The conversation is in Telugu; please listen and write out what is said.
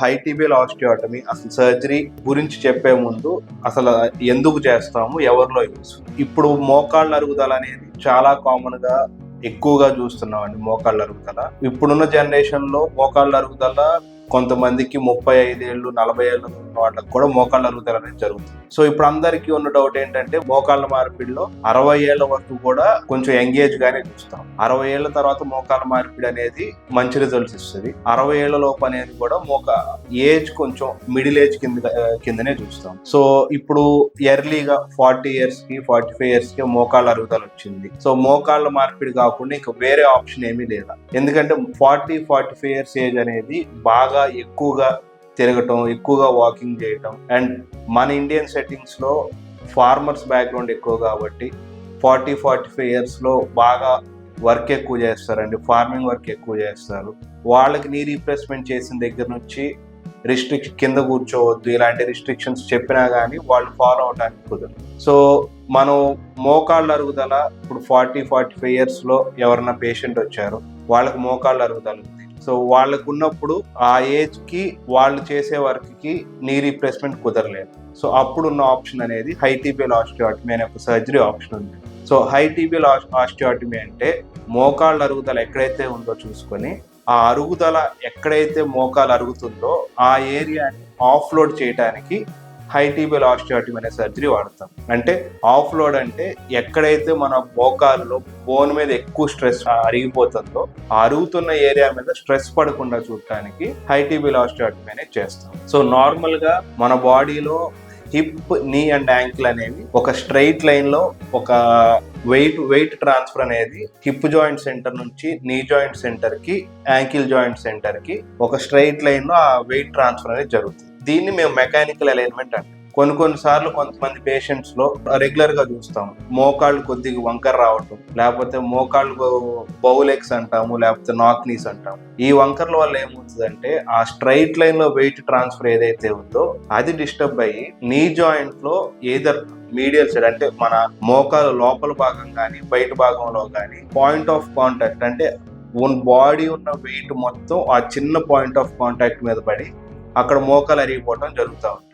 హై టిబియల్ ఆస్టియోటమీ అసలు సర్జరీ గురించి చెప్పే ముందు అసలు ఎందుకు చేస్తాము, ఎవరిలో యూస్. ఇప్పుడు మోకాళ్ళ అరుగుదల అనేది చాలా కామన్ గా ఎక్కువగా చూస్తున్నామండి. మోకాళ్ళ అరుగుదల ఇప్పుడున్న జనరేషన్ లో మోకాళ్ళ అరుగుదల కొంతమందికి 35 ఏళ్ళు 40 ఏళ్ళు ఉన్న వాళ్ళకి కూడా మోకాళ్ళ అరుగుదల అనేది జరుగుతుంది. సో ఇప్పుడు అందరికీ ఉన్న డౌట్ ఏంటంటే మోకాళ్ళ మార్పిడిలో 60 ఏళ్ల వరకు కూడా కొంచెం ఎంగేజ్ గానే చూస్తాం. 60 ఏళ్ల తర్వాత మోకాళ్ళ మార్పిడి అనేది మంచి రిజల్ట్స్ ఇస్తుంది. 60 ఏళ్ల లోపు అనేది కూడా ఏజ్ కొంచెం మిడిల్ ఏజ్ కిందనే చూస్తాం. సో ఇప్పుడు ఎర్లీగా 40 years కి 45 years కి మోకాళ్ళ అరుగుదల వచ్చింది. సో మోకాళ్ళ మార్పిడి కాకుండా ఇంకా వేరే ఆప్షన్ ఏమీ లేదా. ఎందుకంటే 40-45 years ఏజ్ అనేది బాగా ఎక్కువగా తిరగటం, ఎక్కువగా వాకింగ్ చేయటం, అండ్ మన ఇండియన్ సెట్టింగ్స్ లో ఫార్మర్స్ బ్యాక్గ్రౌండ్ ఎక్కువ కాబట్టి 40-45 years లో బాగా వర్క్ ఎక్కువ చేస్తారండి. ఫార్మింగ్ వర్క్ ఎక్కువ చేస్తారు. వాళ్ళకి నీ రీప్లేస్మెంట్ చేసిన దగ్గర నుంచి కింద కూర్చోవద్దు ఇలాంటి రిస్ట్రిక్షన్స్ చెప్పినా కానీ వాళ్ళు ఫాలో అవడానికి కుదరదు. సో మనం మోకాళ్ళ అరుగుదల ఇప్పుడు 40-45 years లో ఎవరైనా పేషెంట్ వచ్చారు, వాళ్ళకి మోకాళ్ళ అరుగుదల ఉంది. సో వాళ్ళకు ఉన్నప్పుడు ఆ ఏజ్ కి వాళ్ళు చేసే వర్క్ కి నీ రీప్లేస్మెంట్ కుదరలేదు. సో అప్పుడున్న ఆప్షన్ అనేది హై టిబియల్ ఆస్టియోటమీ అనే ఒక సర్జరీ ఆప్షన్ ఉంది. సో హై టిబియల్ ఆస్టియోటమీ అంటే మోకాళ్ళ అరుగుదల ఎక్కడైతే ఉందో చూసుకొని ఆ అరుగుదల ఎక్కడైతే మోకాలు అరుగుతుందో ఆ ఏరియాని ఆఫ్లోడ్ చేయడానికి హై టిబియల్ ఆస్టియోటమీ అనే సర్జరీ వాడతాం. అంటే ఆఫ్ లోడ్ అంటే ఎక్కడైతే మన మోకాల్లో బోన్ మీద ఎక్కువ స్ట్రెస్ అరిగిపోతుందో ఆ అరుగుతున్న ఏరియా మీద స్ట్రెస్ పడకుండా చూడటానికి హై టిబియల్ ఆస్టియోటమీ అనేది చేస్తాం. సో నార్మల్ గా మన బాడీలో హిప్, నీ అండ్ యాంకిల్ అనేవి ఒక స్ట్రైట్ లైన్ లో ఒక వెయిట్ ట్రాన్స్ఫర్ అనేది హిప్ జాయింట్ సెంటర్ నుంచి నీ జాయింట్ సెంటర్ కి, యాంకిల్ జాయింట్ సెంటర్ కి ఒక స్ట్రైట్ లైన్ లో ఆ వెయిట్ ట్రాన్స్ఫర్ అనేది జరుగుతుంది. దీన్ని మేము మెకానికల్ అలైన్మెంట్ అంటాం. కొన్నిసార్లు కొంతమంది పేషెంట్స్ లో రెగ్యులర్ గా చూస్తాం మోకాళ్ళు కొద్దిగా వంకర రావటం, లేకపోతే మోకాళ్ళు బౌలెక్స్ అంటాము, లేకపోతే నాక్ నీస్ అంటాము. ఈ వంకర్ల వల్ల ఏమవుతుందంటే ఆ స్ట్రైట్ లైన్ లో వెయిట్ ట్రాన్స్ఫర్ ఏదైతే ఉందో అది డిస్టర్బ్ అయ్యి నీ జాయింట్ లో ఏదర్ మీడియల్ సైడ్ అంటే మన మోకాలు లోపల భాగం కానీ బయట భాగంలో కానీ పాయింట్ ఆఫ్ కాంటాక్ట్ అంటే బాడీ ఉన్న వెయిట్ మొత్తం ఆ చిన్న పాయింట్ ఆఫ్ కాంటాక్ట్ మీద పడి అక్కడ మోకాలు అరిగిపోవడం జరుగుతూ ఉంది.